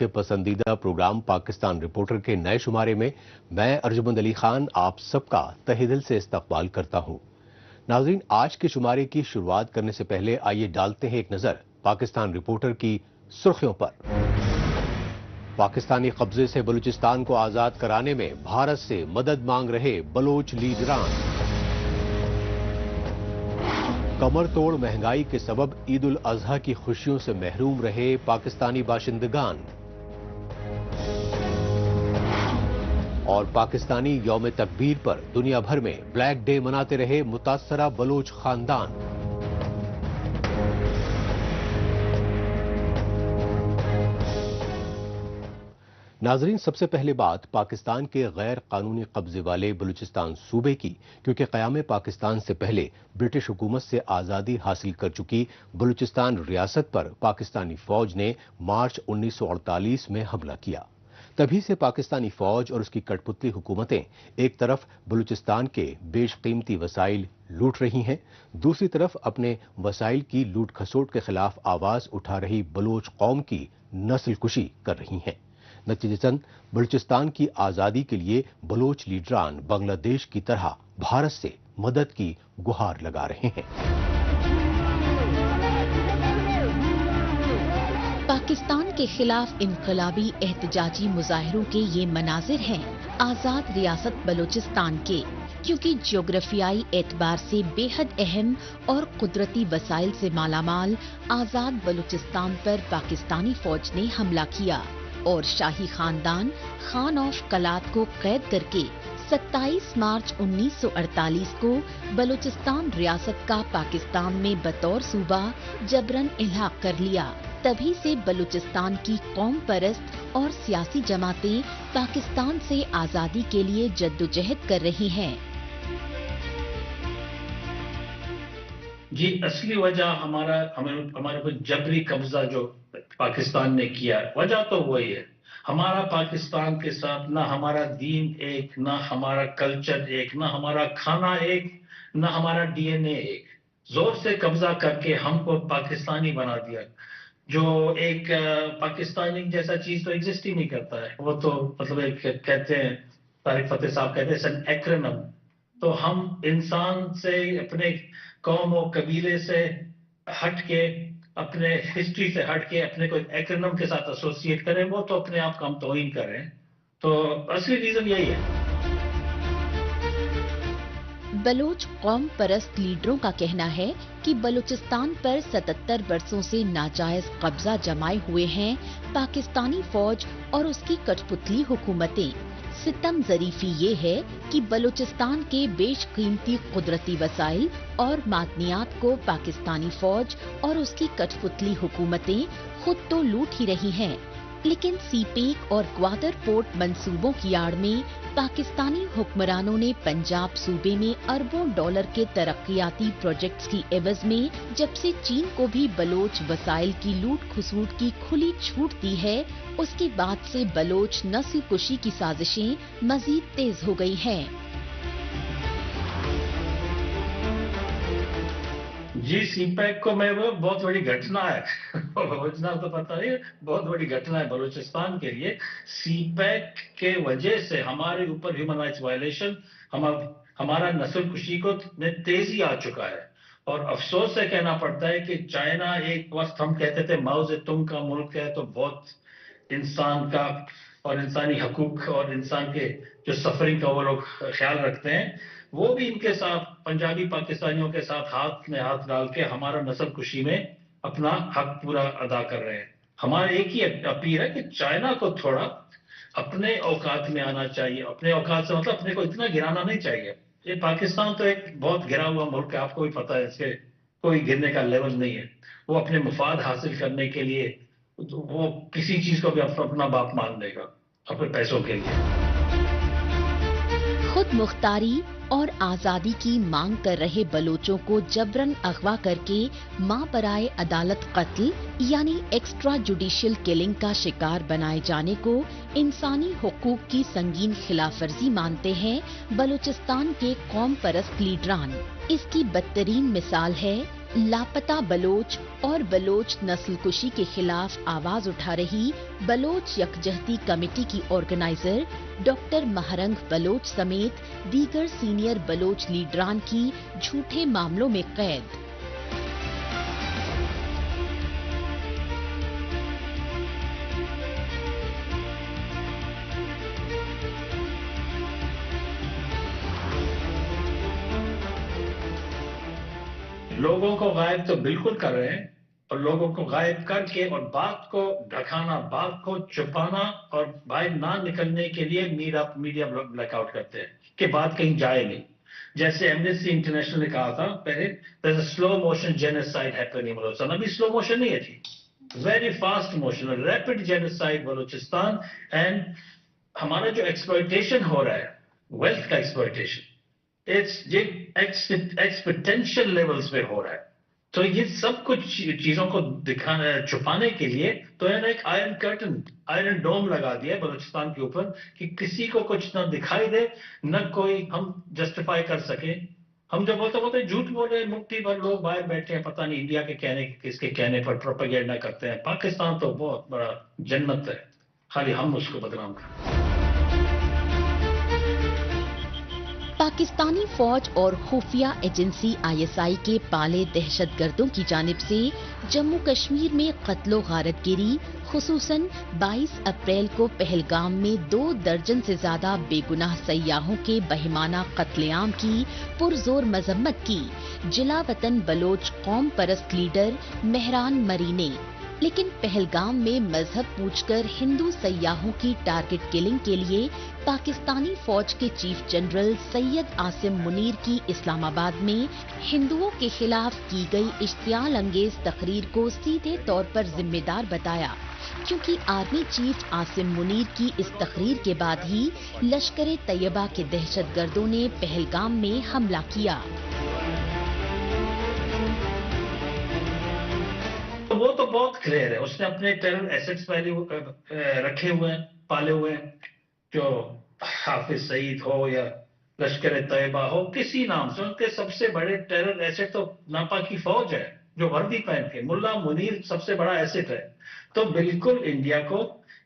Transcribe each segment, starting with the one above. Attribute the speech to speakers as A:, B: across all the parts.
A: के पसंदीदा programme Pakistan reporter के नए शुमारे में मैं अर्जुमंद अली खान आप सबका तहे दिल से इस्तकबाल करता हूं। नाज़रीन, आज के शुमारे की शुरुआत करने से पहले आइए डालते हैं एक नजर पाकिस्तान रिपोर्टर की सुर्खियों पर। पाकिस्तानी कब्जे से बलूचिस्तान को आजाद कराने में भारत से मदद मांग रहे बलोच लीडरान। कमर तोड़ महंगाई के सबब ईद उल अजहा की खुशियों से महरूम रहे पाकिस्तानी बाशिंदगान। और पाकिस्तानी यौम तकबीर पर दुनिया भर में ब्लैक डे मनाते रहे मुतासरा बलोच खानदान। नाजरीन, सबसे पहले बात पाकिस्तान के गैर कानूनी कब्जे वाले बलूचिस्तान सूबे की, क्योंकि क़याम पाकिस्तान से पहले ब्रिटिश हुकूमत से आज़ादी हासिल कर चुकी बलूचिस्तान रियासत पर पाकिस्तानी फौज ने मार्च 1948 में हमला किया। तभी से पाकिस्तानी फौज और उसकी कठपुतली हुकूमतें एक तरफ बलूचिस्तान के बेशकीमती वसाइल लूट रही हैं, दूसरी तरफ अपने वसाइल की लूट खसोट के खिलाफ आवाज उठा रही बलोच कौम की नस्ल कुशी कर रही हैं। नतीजतन बलूचिस्तान की आजादी के लिए बलोच लीडरान बांग्लादेश की तरह भारत से मदद की गुहार लगा रहे हैं।
B: पाकिस्तान के खिलाफ इनकलाबी एहतजाजी मुजाहिरों के ये मनाजिर हैं आजाद रियासत बलूचिस्तान के, क्योंकि ज्योग्राफियाई एतबार से बेहद अहम और कुदरती वसाइल से मालामाल आजाद बलूचिस्तान पर पाकिस्तानी फौज ने हमला किया और शाही खानदान खान ऑफ कलात को कैद करके 27 मार्च 1948 को बलूचिस्तान रियासत का पाकिस्तान में बतौर सूबा जबरन इल्हाक कर लिया। तभी से बलूचिस्तान की कौम परस्त और सियासी जमातें पाकिस्तान से आजादी के लिए जद्दोजहद कर रही हैं।
C: जी, असली वजह हमारे पर जबरी कब्जा जो पाकिस्तान ने किया, वजह तो वही है। हमारा पाकिस्तान के साथ ना हमारा दीन एक, ना हमारा कल्चर एक, ना हमारा खाना एक, ना हमारा डीएनए एक। जोर से कब्जा करके हमको पाकिस्तानी बना दिया। जो एक पाकिस्तानी जैसा चीज तो एग्जिस्ट ही नहीं करता है। वो तो मतलब एक कहते हैं, तारिक फतेह साहब कहते हैं एन एक्रोनिम। तो हम इंसान से, अपने कौम और कबीले से हट के, अपने हिस्ट्री से हट के अपने को एक्रोनिम के साथ एसोसिएट करें, वो तो अपने आप का हम तौहीन कर रहे हैं। तो असली रीजन यही है।
B: बलोच कौम परस्त लीडरों का कहना है कि बलूचिस्तान पर 77 वर्षों से नाजायज कब्जा जमाए हुए हैं पाकिस्तानी फौज और उसकी कठपुतली हुकूमतें। सितम ज़रीफी ये है कि बलूचिस्तान के बेशकीमती कुदरती वसाइल और मादनियात को पाकिस्तानी फौज और उसकी कठपुतली हुकूमतें खुद तो लूट ही रही हैं, लेकिन सीपेक और ग्वादर पोर्ट मंसूबों की आड़ में पाकिस्तानी हुक्मरानों ने पंजाब सूबे में अरबों डॉलर के तरक्याती प्रोजेक्ट्स की एवज में जब से चीन को भी बलोच वसाइल की लूट खसूट की खुली छूट दी है, उसके बाद से बलोच नस्ल कुशी की साजिशें मजीद तेज हो गई हैं।
C: जी, सीपैक को मैं वो बहुत बड़ी घटना है घटना तो पता नहीं, बहुत बड़ी घटना है बलूचिस्तान के लिए। सीपैक के वजह से हमारे ऊपर ह्यूमन राइट्स वायलेशन, हमारा नस्ल कुशी को तेजी आ चुका है। और अफसोस से कहना पड़ता है कि चाइना, एक वक्त हम कहते थे माओ से तुम का मुल्क है, तो बहुत इंसान का और इंसानी हकूक और इंसान के जो सफरिंग का वो लोग ख्याल रखते हैं, वो भी इनके साथ पंजाबी पाकिस्तानियों के साथ हाथ में हाथ डाल के हमारा नस्ल कुशी में अपना हक पूरा अदा कर रहे हैं। हमारा एक ही अपील है कि चाइना को थोड़ा अपने औकात में आना चाहिए। अपने औकात से मतलब अपने को इतना गिराना नहीं चाहिए। ये पाकिस्तान तो एक बहुत गिरा हुआ मुल्क है, आपको भी पता है, इसके कोई गिरने का लेवल नहीं है। वो अपने मुफाद हासिल करने के लिए वो किसी चीज को भी अपना बाप मान देगा अपने पैसों के लिए।
B: खुद मुख्तारी और आजादी की मांग कर रहे बलोचों को जबरन अगवा करके मां बराए अदालत कत्ल यानी एक्स्ट्रा जुडिशियल किलिंग का शिकार बनाए जाने को इंसानी हुकूक की संगीन खिलाफवर्जी मानते हैं बलूचिस्तान के कौम परस्त लीडरान। इसकी बदतरीन मिसाल है लापता बलोच और बलोच नस्ल कुशी के खिलाफ आवाज उठा रही बलोच यकजहती कमेटी की ऑर्गेनाइजर डॉक्टर महरंग बलोच समेत दीगर सीनियर बलोच लीडरान की झूठे मामलों में कैद।
C: लोगों को गायब तो बिल्कुल कर रहे हैं, और लोगों को गायब करके और बात को ढकाना, बात को छुपाना और बाहर ना निकलने के लिए मीडिया ब्लैकआउट करते हैं कि बात कहीं जाए नहीं। जैसे एमनेस्टी इंटरनेशनल ने कहा था पहले, there's a slow motion genocide happening Balochistan. अभी स्लो मोशन नहीं है थी, very fast motion, rapid genocide Balochistan. And हमारा जो एक्सप्लॉयटेशन हो रहा है, वेल्थ का एक्सप्लॉयटेशन, एक्सपोनेंशियल लेवल्स पे हो रहा है। तो ये सब कुछ चीजों को दिखाने, छुपाने के लिए तो इन्होंने एक आयरन कर्टन, आयरन डोम लगा दिया बलूचिस्तान के ऊपर कि किसी को कुछ ना दिखाई दे, न कोई हम जस्टिफाई कर सके। हम जब बोलते झूठ बोल रहे हैं, मुट्ठी भर लोग बाहर बैठे हैं, पता नहीं इंडिया के कहने, किसके कहने पर प्रोपेगेंडा करते हैं। पाकिस्तान तो बहुत बड़ा जन्नत है, खाली हम उसको बदनाम करते हैं।
B: पाकिस्तानी फौज और खुफिया एजेंसी आईएसआई के पाले दहशतगर्दों की जानिब से जम्मू कश्मीर में कत्लो गारतगिरी, खुसूसन 22 अप्रैल को पहलगाम में 2 दर्जन से ज्यादा बेगुनाह सयाहों के बहिमाना कत्लेआम की पुरजोर मजम्मत की जिला वतन बलोच कौम परस्त लीडर मेहरान मरी ने। लेकिन पहलगाम में मजहब पूछकर हिंदू सयाहों की टारगेट किलिंग के लिए पाकिस्तानी फौज के चीफ जनरल सैयद आसिम मुनीर की इस्लामाबाद में हिंदुओं के खिलाफ की गई इश्तियाल अंगेज तकरीर को सीधे तौर पर जिम्मेदार बताया, क्योंकि आर्मी चीफ आसिम मुनीर की इस तकरीर के बाद ही लश्कर तैयबा के दहशतगर्दों ने पहलगाम में हमला किया।
C: वो तो बहुत क्लियर है, उसने अपने टेरर एसेट्स पहले रखे हुए हैं, पाले हुए हैं, जो हाफिज सईद हो या लश्कर तैयबा हो, किसी नाम से उनके सबसे बड़े टेरर एसेट तो नापाकी फौज है जो वर्दी पहन के। मुल्ला मुनीर सबसे बड़ा एसेट है, तो बिल्कुल इंडिया को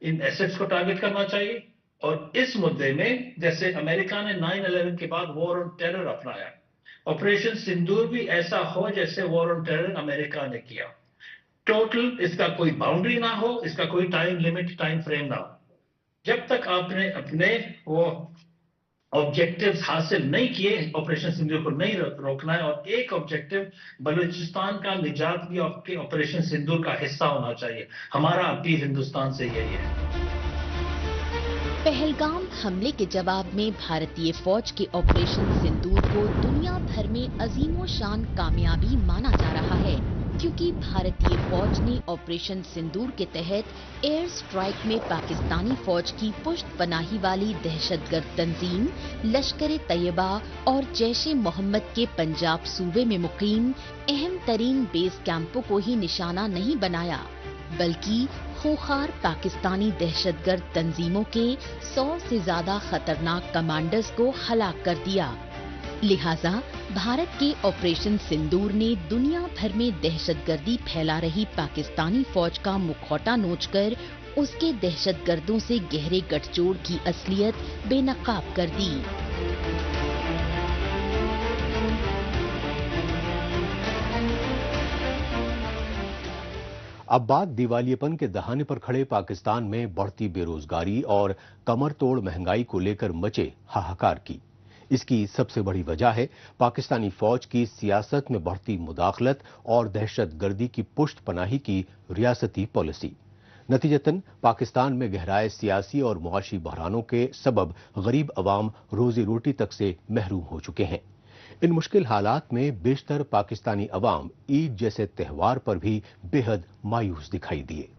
C: इन एसेट्स को टारगेट करना चाहिए। और इस मुद्दे में जैसे अमेरिका ने 9/11 के बाद वॉर ऑन टेरर अपनाया, ऑपरेशन सिंदूर भी ऐसा हो जैसे वॉर ऑन टेरर अमेरिका ने किया। टोटल इसका कोई बाउंड्री ना हो, इसका कोई टाइम लिमिट, टाइम फ्रेम ना हो। जब तक आपने अपने वो ऑब्जेक्टिव्स हासिल नहीं किए, ऑपरेशन सिंदूर को नहीं रोकना है। और एक ऑब्जेक्टिव बलूचिस्तान का निजात भी आपके ऑपरेशन सिंदूर का हिस्सा होना चाहिए। हमारा अपील हिंदुस्तान से यही है।
B: पहलगाम हमले के जवाब में भारतीय फौज के ऑपरेशन सिंदूर को दुनिया भर में अजीमो शान कामयाबी माना जा रहा है, क्योंकि भारतीय फौज ने ऑपरेशन सिंदूर के तहत एयर स्ट्राइक में पाकिस्तानी फौज की पुश्त पनाही वाली दहशतगर्द तंजीम लश्कर तैयबा और जैश ए मोहम्मद के पंजाब सूबे में मुकीम अहम तरीन बेस कैंपों को ही निशाना नहीं बनाया, बल्कि खूंखार पाकिस्तानी दहशतगर्द तंजीमों के 100 से ज्यादा खतरनाक कमांडर्स को हलाक कर दिया। लिहाजा भारत के ऑपरेशन सिंदूर ने दुनिया भर में दहशतगर्दी फैला रही पाकिस्तानी फौज का मुखौटा नोचकर उसके दहशतगर्दों से गहरे गठजोड़ की असलियत बेनकाब कर दी।
A: अब बात दिवालियेपन के दहाने पर खड़े पाकिस्तान में बढ़ती बेरोजगारी और कमर तोड़ महंगाई को लेकर मचे हाहाकार की। इसकी सबसे बड़ी वजह है पाकिस्तानी फौज की सियासत में बढ़ती मुदाखलत और दहशतगर्दी की पुश्त पनाही की रियासती पॉलिसी। नतीजतन पाकिस्तान में गहराए सियासी और मुआशी बहरानों के सबब गरीब अवाम रोजी रोटी तक से महरूम हो चुके हैं। इन मुश्किल हालात में बेशतर पाकिस्तानी अवाम ईद जैसे त्योहार पर भी बेहद मायूस दिखाई दिए।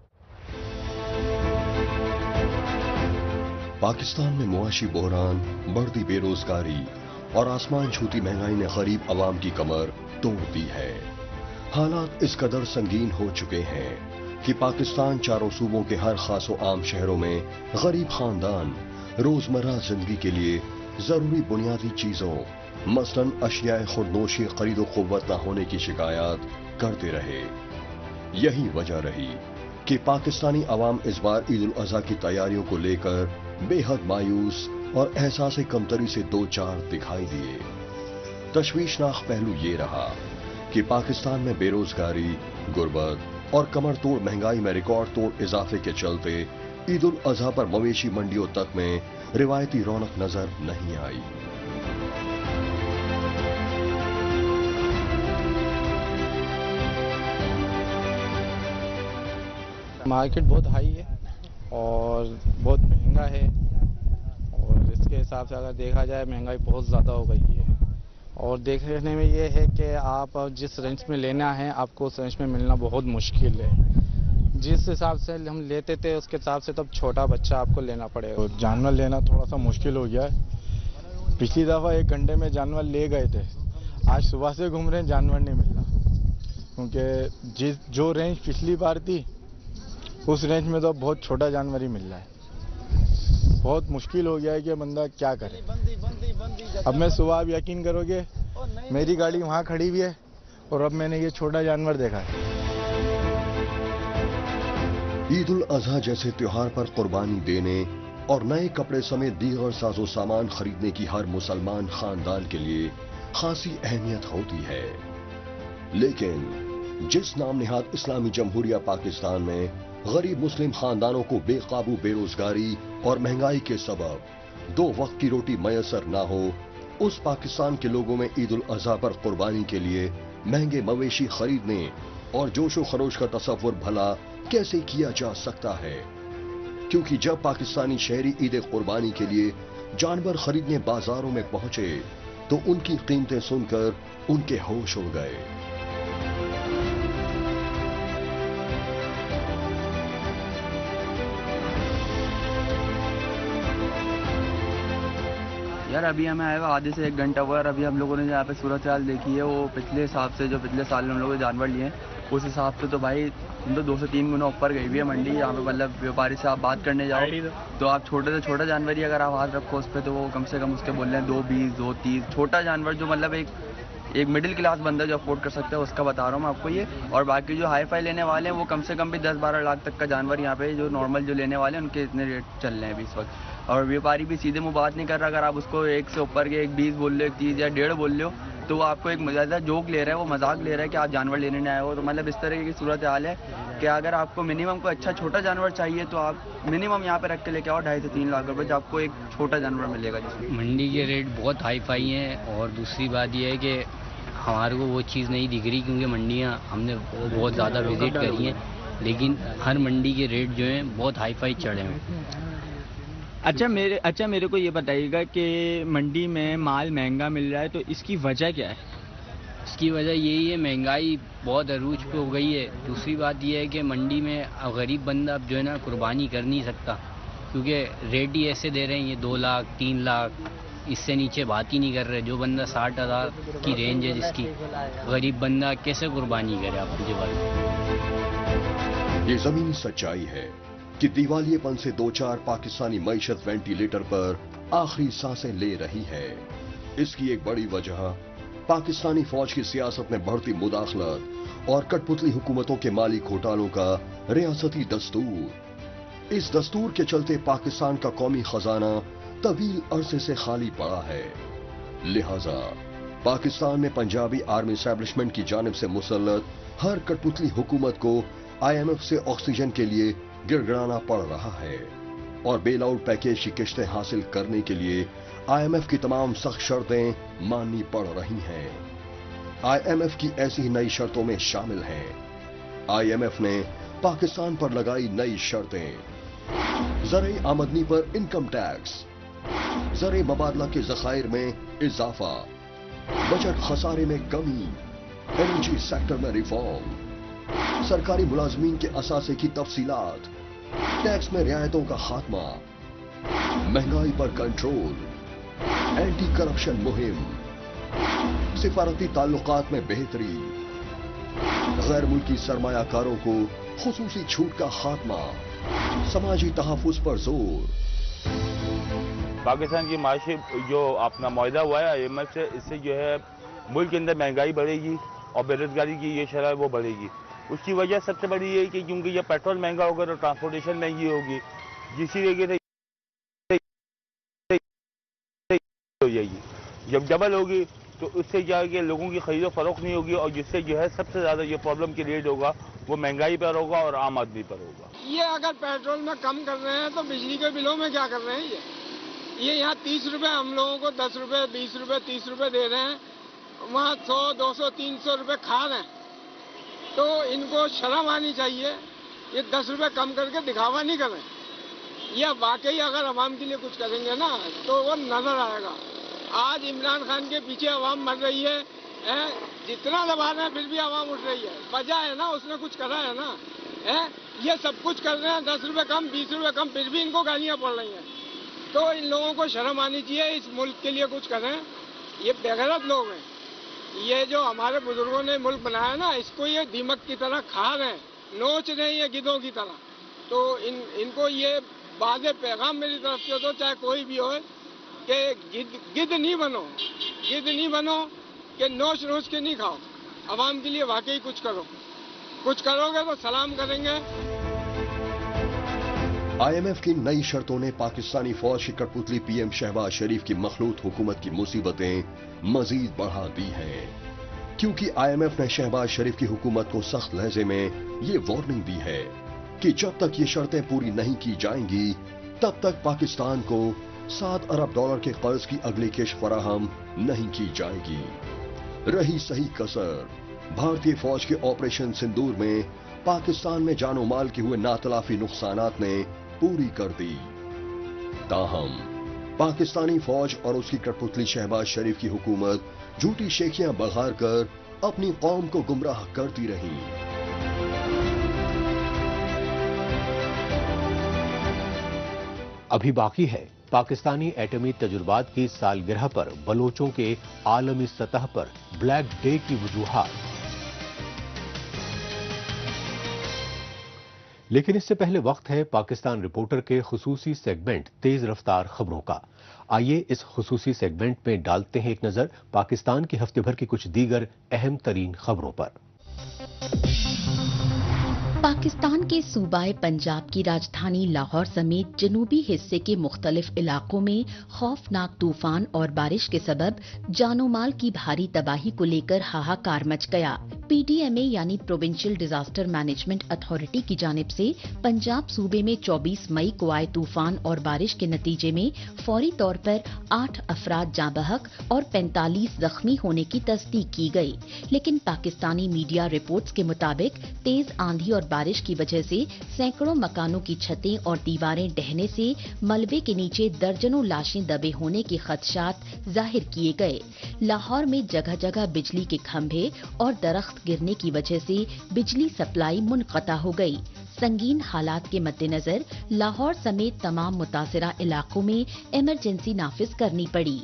D: पाकिस्तान में मुआशी बहरान, बढ़ती बेरोजगारी और आसमान छूती महंगाई ने गरीब अवाम की कमर तोड़ दी है। हालात इस कदर संगीन हो चुके हैं कि पाकिस्तान चारों सूबों के हर खास व आम शहरों में गरीब खानदान रोजमर्रा जिंदगी के लिए जरूरी बुनियादी चीजों مثلاً اشیاء خودنوشی خرید و قوت نہ ہونے کی شکایات کرتے رہے. یہی وجہ رہی کہ پاکستانی عوام اس بار عید الاضحیٰ کی تیاریوں کو لے کر بے حد مایوس اور احساس کمتری سے دو چار دکھائی دیے. تشویشناک پہلو یہ رہا کہ پاکستان میں بے روزگاری، غربت اور کمر توڑ مہنگائی میں ریکارڈ توڑ اضافے کے چلتے عید الاضحیٰ پر مویشی منڈیوں تک میں روایتی رونق نظر نہیں آئی.
E: مارکیٹ بہت ہائی ہے اور بہت مہنگا ہے، اور اس کے حساب سے اگر دیکھا جائے مہنگائی بہت زیادہ ہو گئی ہے. اور دیکھنے میں یہ ہے کہ آپ جس رینج میں لینا ہے آپ کو اس رینج میں ملنا بہت مشکل ہے. جس حساب سے ہم لیتے تھے اس کے حساب سے تب چھوٹا بچہ آپ کو لینا پڑے گا. جانور لینا تھوڑا سا مشکل ہو گیا ہے. پچھلی دفعہ 1 گھنٹے میں جانور لے گئے تھے، آج صبح سے گھوم رہے ہیں جانور نہیں مل رہا، کیونکہ جو رینج پچھلی بار تھی اس رینج میں تو بہت چھوٹا جانور ہی مل رہا ہے. بہت مشکل ہو گیا ہے کہ بندہ کیا کرے. اب میں صبح آپ یقین کرو گے میری گاڑی وہاں کھڑی ہوئی ہے اور اب میں نے یہ چھوٹا جانور دیکھا ہے.
D: عید الاضحیٰ جیسے تہوار پر قربانی دینے اور نئے کپڑے سمیت دیگر ساز و سامان خریدنے کی ہر مسلمان خاندان کے لیے خاصی اہمیت ہوتی ہے، لیکن جس نام نہاد اسلامی جمہوریہ پاکستان میں غریب مسلم خاندانوں کو بے قابو بے روزگاری اور مہنگائی کے سبب 2 وقت کی روٹی میسر نہ ہو، اس پاکستان کے لوگوں میں عید الاضحیٰ پر قربانی کے لیے مہنگے مویشی خریدنے اور جوش و خروش کا تصور بھلا کیسے کیا جا سکتا ہے؟ کیونکہ جب پاکستانی شہری عید قربانی کے لیے جانور خریدنے بازاروں میں پہنچے تو ان کی قیمتیں سن کر ان کے ہوش اڑ گئے.
F: یار ابھی ہمیں آئے ہوا آدھے سے 1 گھنٹہ ہوا، اور ابھی ہم لوگوں نے یہاں پہ صورتحال دیکھی ہے وہ پچھلے حساب سے جو پچھلے سال ہم لوگوں نے جانور لیے ہیں اس حساب سے تو بھائی ہم تو 2 سے 3 گنا اوپر گئی ہوئی ہے منڈی. یہاں پہ مطلب ویوپاری سے آپ بات کرنے جاؤ تو آپ چھوٹے سے چھوٹا جانور ہی اگر آپ ہاتھ رکھو اس پہ تو وہ کم سے کم اس کے بول رہے ہیں 2.20 2.30. چھوٹا جانور جو مطلب ایک مڈل کلاس بندہ جو افورڈ کر سکتا ہے اس کا بتا رہا ہوں میں آپ کو یہ. اور باقی جو ہائی فائی لینے والے ہیں وہ کم سے کم بھی 10-12 لاکھ تک کا جانور یہاں پہ جو نارمل جو لینے والے ہیں ان کے اتنے ریٹ چل رہے ہیں ابھی اس وقت. اور ویوپاری بھی سیدھے منہ بات نہیں کر رہا، اگر آپ اس کو 1 سے اوپر کے 1.20 بول لو 1.30 یا 1.5 بول لو تو وہ آپ کو ایک زیادہ جوک لے رہا ہے، وہ مذاق لے رہا ہے کہ آپ جانور لینے نہیں آئے ہو. تو مطلب اس طرح کی صورت حال ہے کہ اگر آپ کو منیمم کو اچھا چھوٹا جانور چاہیے تو آپ منیمم یہاں پہ رکھ کے لے کے آؤ 2.5 سے 3 لاکھ روپے جو آپ کو ایک چھوٹا جانور ملے گا. جس
G: منڈی کے ریٹ بہت ہائی فائی ہیں، اور دوسری بات یہ ہے کہ ہمارے کو وہ چیز نہیں دکھ رہی کیونکہ منڈیاں ہم نے بہت زیادہ وزٹ کری ہیں، لیکن ہر منڈی کے ریٹ جو ہیں بہت ہائی فائی چڑھے ہیں.
H: اچھا میرے کو یہ بتائیے گا کہ منڈی میں مال مہنگا مل رہا ہے تو اس کی وجہ کیا ہے؟
G: اس کی وجہ یہی ہے مہنگائی بہت عروج پہ ہو گئی ہے. دوسری بات یہ ہے کہ منڈی میں غریب بندہ اب جو ہے نا قربانی کر نہیں سکتا کیونکہ ریٹ ہی ایسے دے رہے ہیں، یہ 2 لاکھ 3 لاکھ اس سے نیچے بات ہی نہیں کر رہے. جو بندہ 60,000 کی رینج ہے جس کی، غریب بندہ کیسے قربانی کرے؟ آپ مجھے بات.
D: یہ زمینی سچائی ہے کہ دیوالیے پن سے 2-4 پاکستانی معیشت وینٹیلیٹر پر آخری سانسیں لے رہی ہے. اس کی ایک بڑی وجہ پاکستانی فوج کی سیاست میں بڑھتی مداخلت اور کٹ پتلی حکومتوں کے مالی گھوٹالوں کا ریاستی دستور. اس دستور کے چلتے پاکستان کا قومی خزانہ طویل عرصے سے خالی پڑا ہے. لہذا پاکستان میں پنجابی آرمی اسٹیبلشمنٹ کی جانب سے مسلط ہر کٹ پتلی حکومت کو IMF سے آکسیجن کے لیے گڑگڑانا پڑ رہا ہے، اور بیل آؤٹ پیکیج کی قسطیں حاصل کرنے کے لیے IMF کی تمام سخت شرطیں ماننی پڑ رہی ہیں. IMF کی ایسی ہی نئی شرطوں میں شامل ہیں. IMF نے پاکستان پر لگائی نئی شرطیں: زرعی آمدنی پر انکم ٹیکس، زرعی مبادلہ کے ذخائر میں اضافہ، بجٹ خسارے میں کمی، LNG سیکٹر میں ریفارم، سرکاری ملازمین کے اثاثے کی تفصیلات، ٹیکس میں رعایتوں کا خاتمہ، مہنگائی پر کنٹرول، اینٹی کرپشن مہم، سفارتی تعلقات میں بہتری، غیر ملکی سرمایہ کاروں کو خصوصی چھوٹ کا خاتمہ، سماجی تحفظ پر زور.
I: پاکستان کی معاشی جو اپنا معاہدہ ہوا ہے IMF سے، اس سے جو ہے ملک کے اندر مہنگائی بڑھے گی اور بے روزگاری کی یہ شرح وہ بڑھے گی. اس کی وجہ سب سے بڑی یہ ہے کہ کیونکہ یہ پیٹرول مہنگا ہوگا تو ٹرانسپورٹیشن مہنگی ہوگی، جسی وجہ سے ہو جائے گی. جب ڈبل ہوگی تو اس سے کیا ہے کہ لوگوں کی خرید و فروخت نہیں ہوگی، اور جس سے جو ہے سب سے زیادہ یہ پرابلم کریٹ ہوگا وہ مہنگائی پر ہوگا اور عام آدمی پر ہوگا.
J: یہ اگر پیٹرول میں کم کر رہے ہیں تو بجلی کے بلوں میں کیا کر رہے ہیں؟ یہ یہاں 30 روپے ہم لوگوں کو 10 روپے 20 روپے 30 روپے دے رہے ہیں، وہاں 100 200 300 روپے کھا رہے ہیں. تو ان کو شرم آنی چاہیے. یہ 10 روپے کم کر کے دکھاوا نہیں کریں. یہ واقعی اگر عوام کے لیے کچھ کریں گے نا تو وہ نظر آئے گا. آج عمران خان کے پیچھے عوام مر رہی ہے، جتنا دبا رہے ہیں پھر بھی عوام اٹھ رہی ہے. وجہ ہے نا اس نے کچھ کرا ہے نا. یہ سب کچھ کر رہے ہیں، 10 روپے کم 20 روپے کم، پھر بھی ان کو گالیاں پڑ رہی ہیں. تو ان لوگوں کو شرم آنی چاہیے، اس ملک کے لیے کچھ کریں. یہ بےغیرت لوگ ہیں. یہ جو ہمارے بزرگوں نے ملک بنایا نا، اس کو یہ دیمک کی طرح کھا رہے ہیں، نوچ رہے ہیں یہ گدھوں کی طرح. تو ان کو یہ واضح پیغام میری طرف سے تو چاہے کوئی بھی ہو کہ گدھ نہیں بنو، گدھ نہیں بنو کہ نوچ نوچ کے نہیں کھاؤ. عوام کے لیے واقعی کچھ کرو. کچھ کرو گے تو سلام کریں گے.
D: IMF کی نئی شرطوں نے پاکستانی فوج کی کٹپتلی PM شہباز شریف کی مخلوط حکومت کی مصیبتیں مزید بڑھا دی ہیں، کیونکہ IMF نے شہباز شریف کی حکومت کو سخت لہجے میں یہ وارننگ دی ہے کہ جب تک یہ شرطیں پوری نہیں کی جائیں گی تب تک پاکستان کو $7 ارب کے قرض کی اگلی کشت فراہم نہیں کی جائے گی. رہی صحیح کسر بھارتی فوج کے آپریشن سندور میں پاکستان میں جان و مال کے ہوئے ناتلافی نقصانات نے پوری کر دی. تاہم پاکستانی فوج اور اس کی کٹپتلی شہباز شریف کی حکومت جھوٹی شیخیاں بغار کر اپنی قوم کو گمراہ کرتی رہی.
A: ابھی باقی ہے پاکستانی ایٹمی تجربات کی سالگرہ پر بلوچوں کے عالمی سطح پر بلیک ڈے کی وجوہات. لیکن اس سے پہلے وقت ہے پاکستان رپورٹر کے خصوصی سیگمنٹ تیز رفتار خبروں کا. آئیے اس خصوصی سیگمنٹ میں ڈالتے ہیں ایک نظر پاکستان کے ہفتے بھر کی کچھ دیگر اہم ترین خبروں پر.
B: پاکستان کے صوبہ پنجاب کی راجدھانی لاہور سمیت جنوبی حصے کے مختلف علاقوں میں خوفناک طوفان اور بارش کے سبب جان و مال کی بھاری تباہی کو لے کر ہاہاکار مچ گیا. PDMA یعنی پروونشل ڈیزاسٹر مینجمنٹ اتھارٹی کی جانب سے پنجاب صوبے میں 24 مئی کو آئے طوفان اور بارش کے نتیجے میں فوری طور پر 8 افراد جاں بحق اور 45 زخمی ہونے کی تصدیق کی گئی. لیکن پاکستانی میڈیا رپورٹس کے مطابق تیز آندھی اور بارش کی وجہ سے سینکڑوں مکانوں کی چھتیں اور دیواریں ڈہنے سے ملبے کے نیچے درجنوں لاشیں دبے ہونے کے خدشات ظاہر کیے گئے. لاہور میں جگہ جگہ بجلی کے کھمبے اور درخت گرنے کی وجہ سے بجلی سپلائی منقطع ہو گئی. سنگین حالات کے مد نظر لاہور سمیت تمام متاثرہ علاقوں میں ایمرجنسی نافذ کرنی پڑی.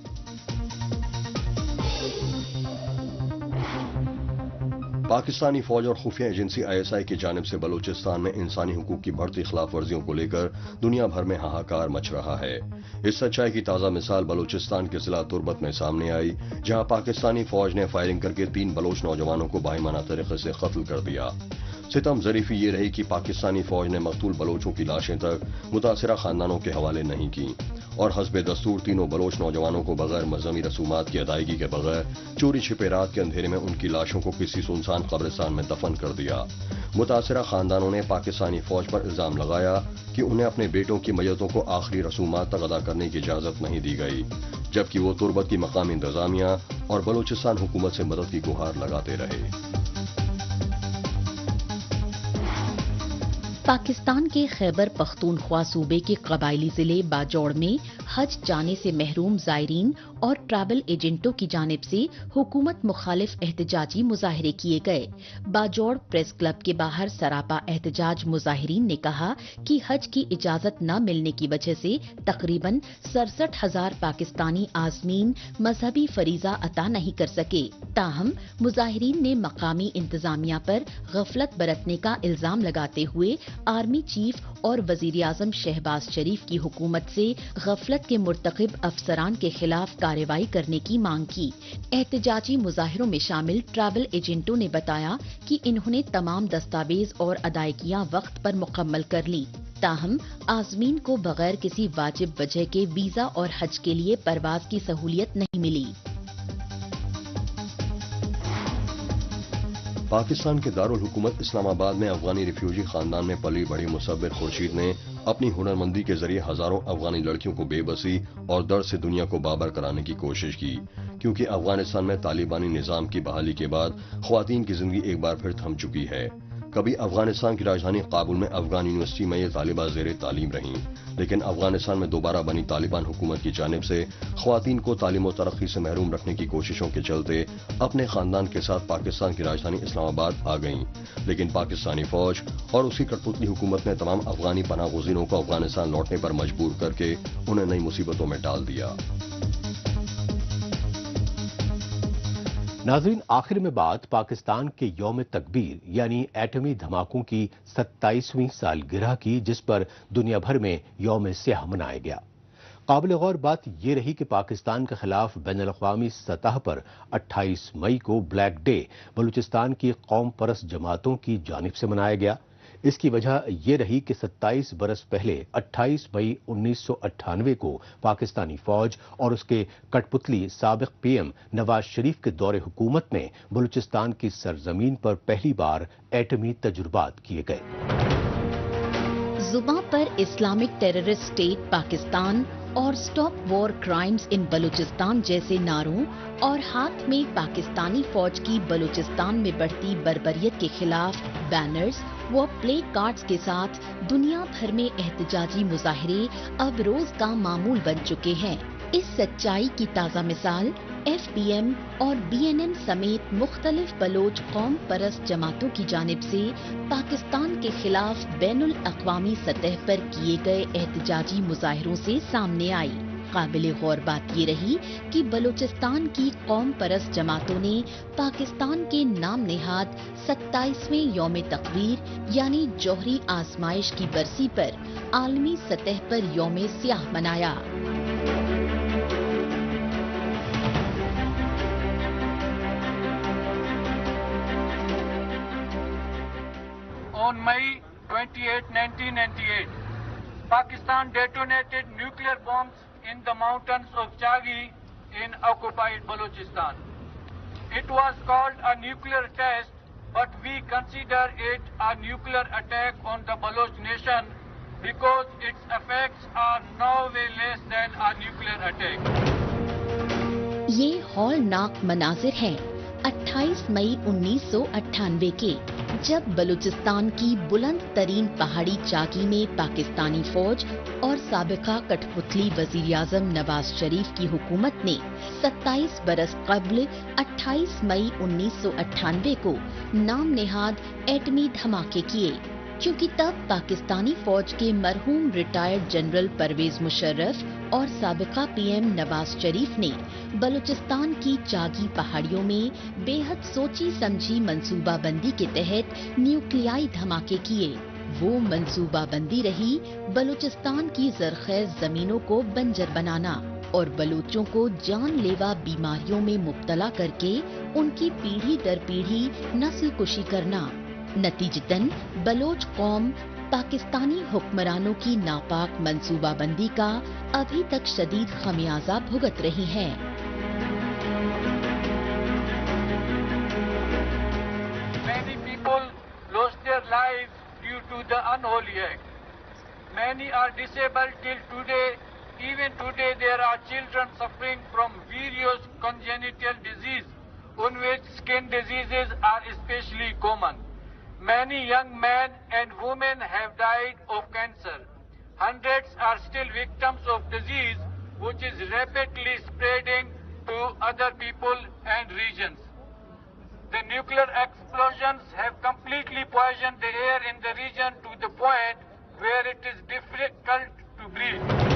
D: پاکستانی فوج اور خفیہ ایجنسی ISI کی جانب سے بلوچستان میں انسانی حقوق کی بڑھتی خلاف ورزیوں کو لے کر دنیا بھر میں ہاہاکار مچ رہا ہے. اس سچائی کی تازہ مثال بلوچستان کے ضلع تربت میں سامنے آئی، جہاں پاکستانی فوج نے فائرنگ کر کے 3 بلوچ نوجوانوں کو باہمانہ طریقے سے قتل کر دیا. ستم ظریفی یہ رہی کہ پاکستانی فوج نے مقتول بلوچوں کی لاشیں تک متاثرہ خاندانوں کے حوالے نہیں کی اور حسب دستور تینوں بلوچ نوجوانوں کو بغیر مذہبی رسومات کی ادائیگی کے بغیر چوری چھپے رات کے اندھیرے میں ان کی لاشوں کو کسی سنسان قبرستان میں دفن کر دیا. متاثرہ خاندانوں نے پاکستانی فوج پر الزام لگایا کہ انہیں اپنے بیٹوں کی میتوں کو آخری رسومات تک ادا کرنے کی اجازت نہیں دی گئی، جبکہ وہ تربت کی مقامی انتظامیہ اور بلوچستان حکومت سے مدد کی گہار لگاتے رہے.
B: پاکستان کے خیبر پختونخوا صوبے کے قبائلی ضلع باجوڑ میں حج جانے سے محروم زائرین اور ٹریول ایجنٹوں کی جانب سے حکومت مخالف احتجاجی مظاہرے کیے گئے. باجوڑ پریس کلب کے باہر سراپا احتجاج مظاہرین نے کہا کہ حج کی اجازت نہ ملنے کی وجہ سے تقریباً 67,000 پاکستانی عازمین مذہبی فریضہ ادا نہیں کر سکے. تاہم مظاہرین نے مقامی انتظامیہ پر غفلت برتنے کا الزام لگاتے ہوئے आर्मी चीफ और वजीर आजम शहबाज शरीफ की हुकूमत से गफलत के मुर्तकिब अफसरान के खिलाफ कार्रवाई करने की मांग की। एहतजाजी मुजाहिरों में शामिल ट्रैवल एजेंटों ने बताया कि इन्होंने तमाम दस्तावेज और अदायगियां वक्त पर मुकम्मल कर ली, ताहम आज़मीन को बगैर किसी वाजिब वजह के वीजा और हज के लिए परवाज की सहूलियत नहीं मिली।
D: पाकिस्तान के दारुल हुकूमत इस्लामाबाद में अफगानी रिफ्यूजी खानदान में पली बड़ी मुसव्विर खुर्शीद ने अपनी हुनरमंदी के जरिए हजारों अफगानी लड़कियों को बेबसी और दर्द से दुनिया को बाबर कराने की कोशिश की, क्योंकि अफगानिस्तान में तालिबानी निजाम की बहाली के बाद ख्वातीन की जिंदगी एक बार फिर थम चुकी है। कभी अफगानिस्तान की राजधानी काबुल में अफगान यूनिवर्सिटी में ये तालिबा ज़ेरे तालीम रहीं, लेकिन अफगानिस्तान में दोबारा बनी तालिबान हुकूमत की जानिब से ख्वातीन को तालीम और तरक्की से महरूम रखने की कोशिशों के चलते अपने खानदान के साथ पाकिस्तान की राजधानी इस्लामाबाद आ गईं। लेकिन पाकिस्तानी फौज और उसकी कठपुतली हुकूमत ने तमाम अफगानी पनाह गुज़ीरों को अफगानिस्तान लौटने पर मजबूर करके उन्हें नई मुसीबतों में डाल दिया।
A: नाज़रीन, आखिर में बात पाकिस्तान के यौम तकबीर यानी एटमी धमाकों की 27वीं सालगिरह की, जिस पर दुनिया भर में यौम स्याह मनाया गया। काबिल गौर बात यह रही कि पाकिस्तान के खिलाफ बैनुल-अक़वामी सतह पर 28 मई को ब्लैक डे बलूचिस्तान की कौम परस्त जमातों की जानिब से मनाया गया। इसकी वजह यह रही कि 27 बरस पहले 28 मई 1998 को पाकिस्तानी फौज और उसके कठपुतली साबिक पीएम नवाज शरीफ के दौरे हुकूमत में बलूचिस्तान की सरजमीन पर पहली बार एटमी तजुर्बात किए गए।
B: जुबां पर इस्लामिक टेररिस्ट स्टेट पाकिस्तान और स्टॉप वॉर क्राइम्स इन बलूचिस्तान जैसे नारों और हाथ में पाकिस्तानी फौज की बलूचिस्तान में बढ़ती बर्बरियत के खिलाफ बैनर्स व प्ले कार्ड्स के साथ दुनिया भर में एहतजाजी मुजाहिरे अब रोज का मामूल बन चुके हैं। इस सच्चाई की ताज़ा मिसाल FPM और BNN समेत मुख्तलिफ बलोच कौम परस्त जमातों की जानिब से पाकिस्तान के खिलाफ बैनुल अक़वामी सतह पर किए गए एहतजाजी मुजाहिरों से सामने आई। काबिल गौर बात ये रही कि बलूचिस्तान की कौम परस्त जमातों ने पाकिस्तान के नाम नेहाद 27वें यौम तकबीर यानी जौहरी आजमाइश की बरसी पर आलमी सतह पर यौम स्याह मनाया।
K: On May 28, 1998, Pakistan detonated nuclear bombs in the mountains of Chagi in occupied Balochistan. It was called a nuclear test, but we consider it a nuclear attack on the Baloch nation because its effects are no way less than a nuclear attack.
B: ये हौलनाक मनाजिर हैं 28 मई 1998 के, जब बलूचिस्तान की बुलंद तरीन पहाड़ी चागी में पाकिस्तानी फौज और साबिका कठपुतली वजीर आजम नवाज शरीफ की हुकूमत ने 27 बरस कबल 28 मई 1998 को नाम नेहाद एटमी धमाके किए, क्योंकि तब पाकिस्तानी फौज के मरहूम रिटायर्ड जनरल परवेज मुशर्रफ और साबिका पीएम नवाज शरीफ ने बलूचिस्तान की चागी पहाड़ियों में बेहद सोची समझी मंसूबाबंदी के तहत न्यूक्लियाई धमाके किए। वो मंसूबाबंदी रही बलूचिस्तान की जरखेज जमीनों को बंजर बनाना और बलूचों को जानलेवा बीमारियों में मुब्तला करके उनकी पीढ़ी दर पीढ़ी नस्ल कुशी करना। नतीजतन बलोच कौम पाकिस्तानी हुक्मरानों की नापाक मंसूबाबंदी का अभी तक शदीद खमियाजा भुगत रही है।
K: Many people lost their lives due to the unholy act. Many are disabled till today. Even today there are children suffering from various congenital diseases, on which skin diseases are especially common. Many young men and women have died of cancer. Hundreds are still victims of disease which is rapidly spreading to other people and regions. The nuclear explosions have completely poisoned the air in the region to the point where it is difficult to breathe.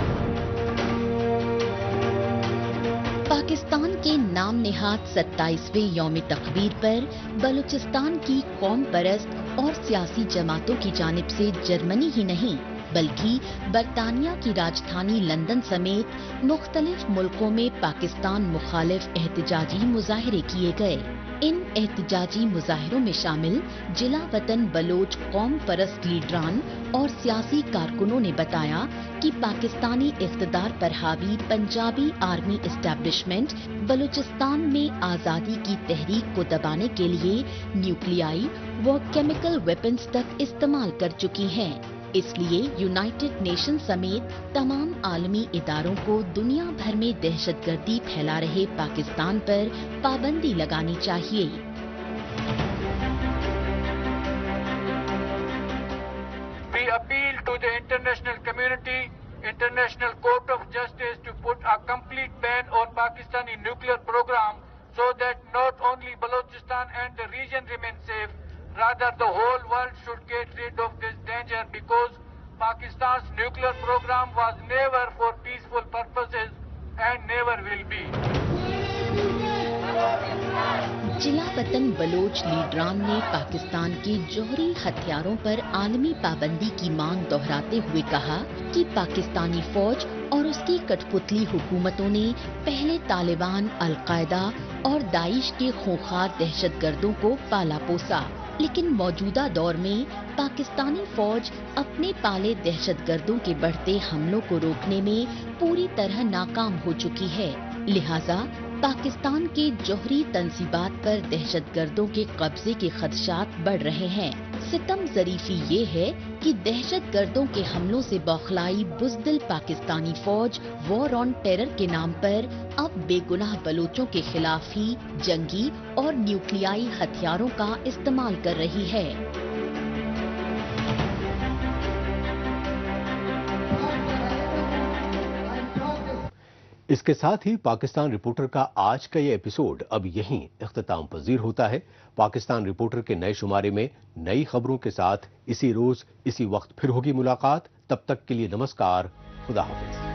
B: Pakistan के नाम नेहाद 27वें यौम तकबीर पर बलूचिस्तान की कौम परस्त और सियासी जमातों की जानिब से जर्मनी ही नहीं बल्कि बरतानिया की राजधानी लंदन समेत मुख्तलिफ मुल्कों में पाकिस्तान मुखालिफ एहतजाजी मुजाहरे किए गए। इन एहतजाजी मुजाहरों में शामिल जिला वतन बलोच कौम परस्त लीडरान और सियासी कारकुनों ने बताया कि पाकिस्तानी इख्तिदार पर हावी पंजाबी आर्मी एस्टेब्लिशमेंट बलूचिस्तान में आज़ादी की तहरीक को दबाने के लिए न्यूक्लियाई व केमिकल वेपन्स तक इस्तेमाल कर चुकी हैं। इसलिए यूनाइटेड नेशन समेत तमाम आलमी इदारों को दुनिया भर में दहशतगर्दी फैला रहे पाकिस्तान पर पाबंदी लगानी चाहिए।
K: We appeal to the international community, International Court of Justice to put a complete ban on Pakistani nuclear program so that not only Balochistan and the region remain safe, rather the whole world should get rid of this danger because Pakistan's nuclear program was never for peaceful purposes and never will be.
B: जिला वतन Bloch लीडरान ने पाकिस्तान के जौहरी हथियारों पर आलमी पाबंदी की मांग दोहराते हुए कहा कि पाकिस्तानी फौज और उसकी कठपुतली हुकूमतों ने पहले तालिबान, अल-कायदा और दाइश के खूंखार दहशतगर्दों को पाला पोसा, लेकिन मौजूदा दौर में पाकिस्तानी फौज अपने पाले दहशतगर्दों के बढ़ते हमलों को रोकने में पूरी तरह नाकाम हो चुकी है। लिहाजा पाकिस्तान के जौहरी तंसीबात पर दहशतगर्दों के कब्जे के खदशात बढ़ रहे हैं। सितम ज़रीफी ये है कि दहशतगर्दों के हमलों से बौखलाई बुज़दिल पाकिस्तानी फौज वॉर ऑन टेरर के नाम पर अब बेगुनाह बलोचों के खिलाफ ही जंगी और न्यूक्लियाई हथियारों का इस्तेमाल कर रही है।
A: इसके साथ ही पाकिस्तान रिपोर्टर का आज का ये एपिसोड अब यहीं इख्तिताम पजीर होता है। पाकिस्तान रिपोर्टर के नए शुमारे में नई खबरों के साथ इसी रोज इसी वक्त फिर होगी मुलाकात। तब तक के लिए नमस्कार, खुदा हाफिज।